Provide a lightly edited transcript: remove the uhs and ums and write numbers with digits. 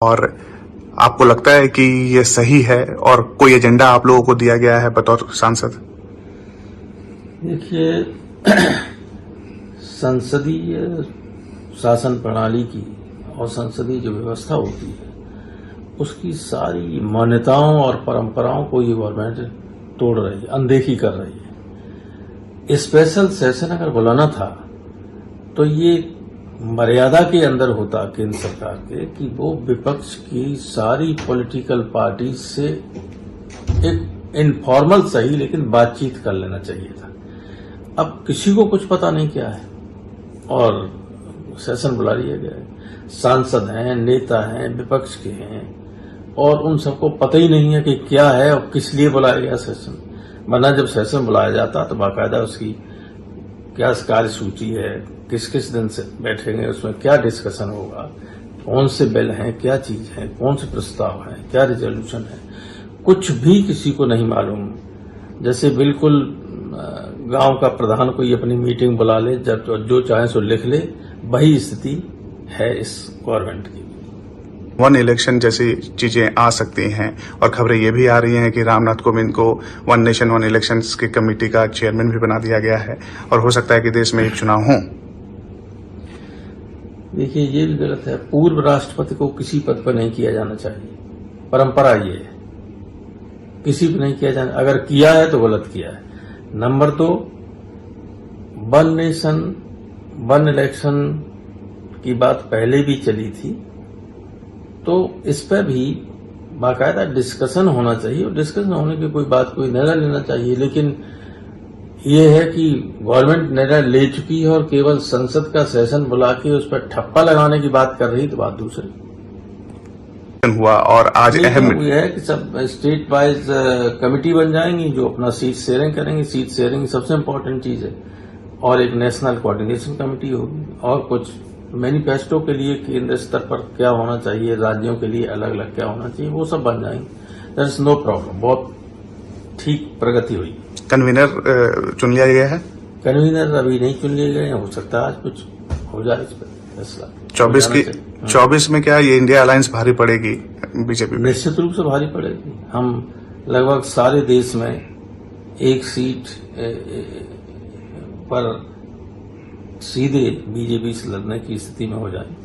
और आपको लगता है कि ये सही है और कोई एजेंडा आप लोगों को दिया गया है बतौर सांसद? देखिए, संसदीय शासन प्रणाली की और संसदीय जो व्यवस्था होती है उसकी सारी मान्यताओं और परंपराओं को ये गवर्नमेंट तोड़ रही है, अनदेखी कर रही है। स्पेशल सेशन अगर बुलाना था तो ये मर्यादा के अंदर होता केंद्र सरकार के कि वो विपक्ष की सारी पॉलिटिकल पार्टी से एक इनफॉर्मल सही लेकिन बातचीत कर लेना चाहिए था। अब किसी को कुछ पता नहीं क्या है और सेशन बुला लिया गया है। सांसद हैं, नेता हैं, विपक्ष के हैं और उन सबको पता ही नहीं है कि क्या है और किस लिए बुलाया गया सेशन। वरना जब सेशन बुलाया जाता तो बाकायदा उसकी क्या कार्यसूची है, किस किस दिन से बैठेंगे, उसमें क्या डिस्कशन होगा, कौन से बिल हैं, क्या चीज है, कौन से प्रस्ताव हैं, क्या रिजोल्यूशन है, कुछ भी किसी को नहीं मालूम। जैसे बिल्कुल गांव का प्रधान कोई अपनी मीटिंग बुला ले, जब जो चाहे सो लिख ले, वही स्थिति है इस गवर्नमेंट की। वन इलेक्शन जैसी चीजें आ सकती हैं और खबरें ये भी आ रही हैं कि रामनाथ कोविंद को वन नेशन वन इलेक्शंस की कमेटी का चेयरमैन भी बना दिया गया है और हो सकता है कि देश में एक चुनाव हो। देखिए, ये भी गलत है। पूर्व राष्ट्रपति को किसी पद पर नहीं किया जाना चाहिए, परंपरा ये है, किसी पर नहीं किया जाना। अगर किया है तो गलत किया है। Number 2, one nation one election की बात पहले भी चली थी, तो इस पर भी बाकायदा डिस्कशन होना चाहिए और डिस्कशन होने की कोई बात कोई निर्णय लेना चाहिए। लेकिन ये है कि गवर्नमेंट निर्णय ले चुकी है और केवल संसद का सेशन बुला के उस पर ठप्पा लगाने की बात कर रही, तो बात दूसरी हुआ। और आज अहम यह है कि सब स्टेट वाइज कमेटी बन जाएंगी जो अपना सीट शेयरिंग करेंगे। सीट शेयरिंग सबसे इम्पोर्टेंट चीज है और एक नेशनल कोऑर्डिनेशन कमेटी होगी और कुछ मैनिफेस्टो के लिए केंद्र स्तर पर क्या होना चाहिए, राज्यों के लिए अलग अलग क्या होना चाहिए, वो सब बन जाएंगे। देयर इज नो प्रॉब्लम, बहुत ठीक प्रगति हुई। कन्वीनर चुन लिया गया है? कन्वीनर अभी नहीं चुन लिए गए, हो सकता है आज कुछ हो जाए इस पर फैसला। 24 में क्या ये इंडिया अलायंस भारी पड़ेगी बीजेपी में? निश्चित रूप से भारी पड़ेगी। हम लगभग सारे देश में एक सीट पर सीधे बीजेपी से लड़ने की स्थिति में हो जाएंगे।